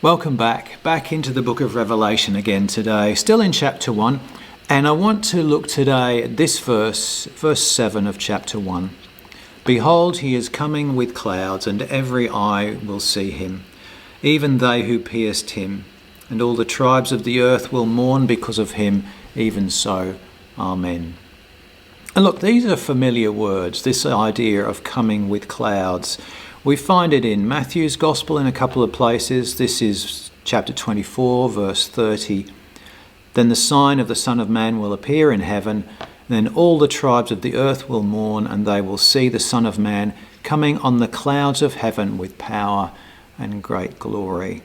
Welcome back into the book of Revelation again today, still in chapter 1, and I want to look today at this verse 7 of chapter 1. Behold, he is coming with clouds, and every eye will see him, even they who pierced him, and all the tribes of the earth will mourn because of him, even so, Amen. And look, these are familiar words, this idea of coming with clouds. We find it in Matthew's Gospel in a couple of places. This is chapter 24, verse 30. Then the sign of the Son of Man will appear in heaven, and then all the tribes of the earth will mourn, and they will see the Son of Man coming on the clouds of heaven with power and great glory.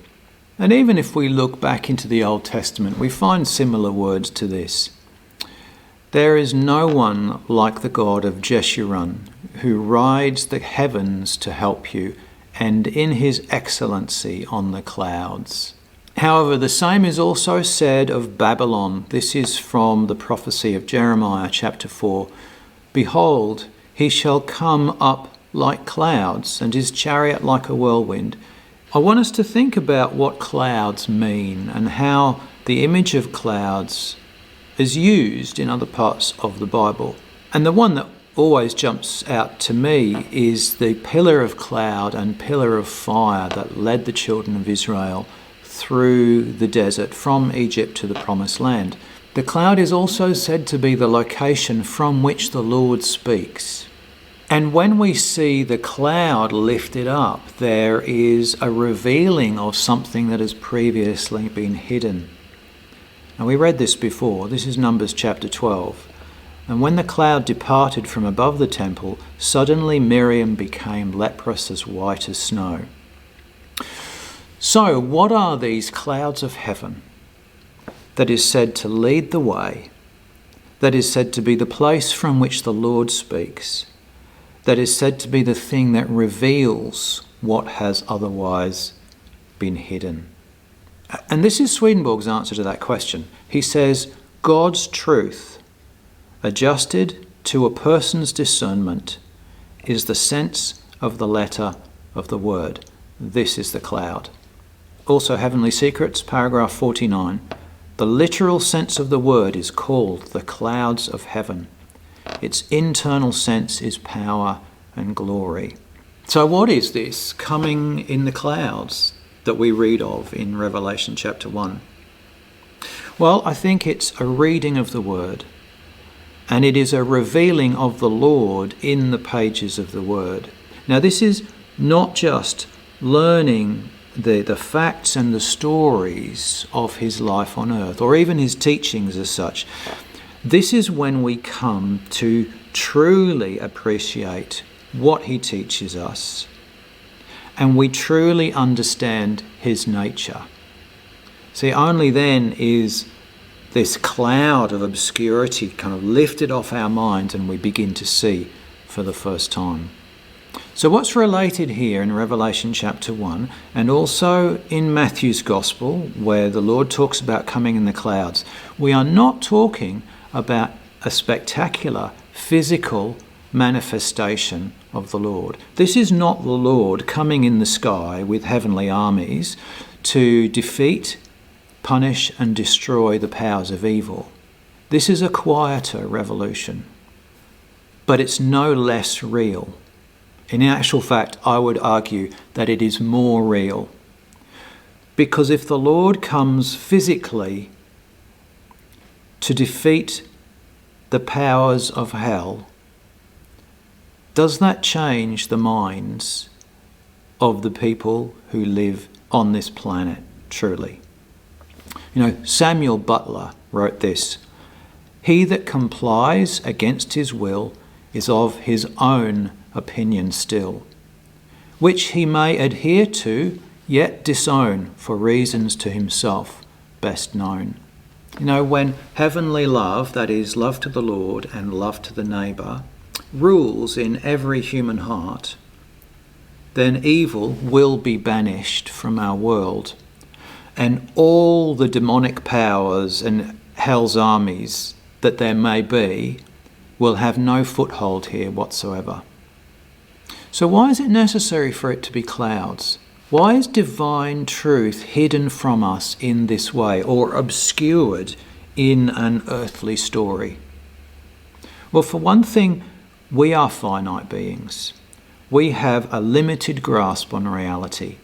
And even if we look back into the Old Testament, we find similar words to this. There is no one like the God of Jeshurun, who rides the heavens to help you, and in his excellency on the clouds. However, the same is also said of Babylon. This is from the prophecy of Jeremiah chapter 4. Behold, he shall come up like clouds, and his chariot like a whirlwind. I want us to think about what clouds mean and how the image of clouds is used in other parts of the Bible. And the one that always jumps out to me is the pillar of cloud and pillar of fire that led the children of Israel through the desert from Egypt to the promised land. The cloud is also said to be the location from which the Lord speaks. And when we see the cloud lifted up, there is a revealing of something that has previously been hidden. And we read this before. This is Numbers chapter 12. And when the cloud departed from above the temple, suddenly Miriam became leprous as white as snow. So what are these clouds of heaven that is said to lead the way, that is said to be the place from which the Lord speaks, that is said to be the thing that reveals what has otherwise been hidden? And this is Swedenborg's answer to that question. He says, God's truth, adjusted to a person's discernment, is the sense of the letter of the word. This is the cloud. Also, Heavenly Secrets, paragraph 49. The literal sense of the word is called the clouds of heaven. Its internal sense is power and glory. So what is this coming in the clouds that we read of in Revelation chapter 1? Well, I think it's a reading of the word, and it is a revealing of the Lord in the pages of the word. Now, this is not just learning the facts and the stories of his life on earth, or even his teachings as such. This is when we come to truly appreciate what he teaches us, and we truly understand his nature. See, only then is this cloud of obscurity kind of lifted off our minds and we begin to see for the first time. So what's related here in Revelation chapter 1 and also in Matthew's Gospel, where the Lord talks about coming in the clouds, we are not talking about a spectacular physical manifestation of the Lord. This is not the Lord coming in the sky with heavenly armies to defeat, punish and destroy the powers of evil. This is a quieter revolution, but it's no less real. In actual fact, I would argue that it is more real, because if the Lord comes physically to defeat the powers of hell, does that change the minds of the people who live on this planet truly? You know, Samuel Butler wrote this: "He that complies against his will is of his own opinion still, which he may adhere to, yet disown for reasons to himself best known." You know, when heavenly love, that is, love to the Lord and love to the neighbour, rules in every human heart, then evil will be banished from our world, and all the demonic powers and hell's armies that there may be will have no foothold here whatsoever. So why is it necessary for it to be clouds? Why is divine truth hidden from us in this way, or obscured in an earthly story? Well, for one thing, we are finite beings. We have a limited grasp on reality.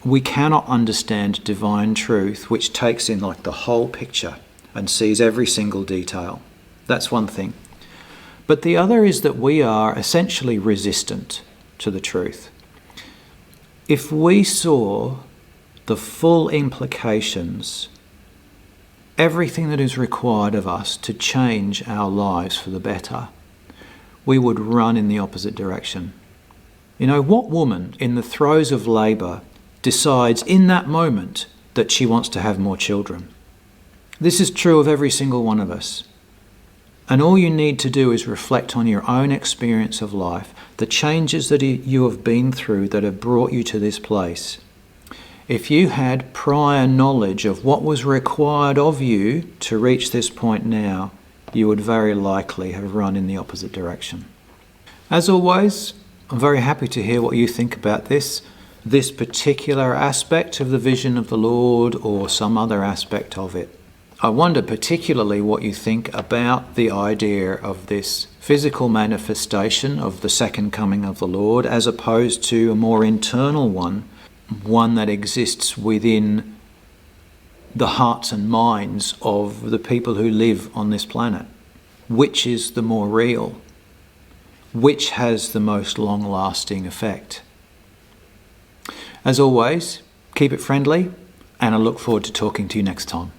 We cannot understand divine truth, which takes in like the whole picture and sees every single detail. That's one thing. But the other is that we are essentially resistant to the truth. If we saw the full implications, everything that is required of us to change our lives for the better, we would run in the opposite direction. You know, what woman in the throes of labour decides in that moment that she wants to have more children? This is true of every single one of us. And all you need to do is reflect on your own experience of life, the changes that you have been through that have brought you to this place. If you had prior knowledge of what was required of you to reach this point now, you would very likely have run in the opposite direction. As always, I'm very happy to hear what you think about this particular aspect of the vision of the Lord or some other aspect of it. I wonder particularly what you think about the idea of this physical manifestation of the second coming of the Lord as opposed to a more internal one that exists within the hearts and minds of the people who live on this planet. Which is the more real? Which has the most long-lasting effect? As always, keep it friendly, and I look forward to talking to you next time.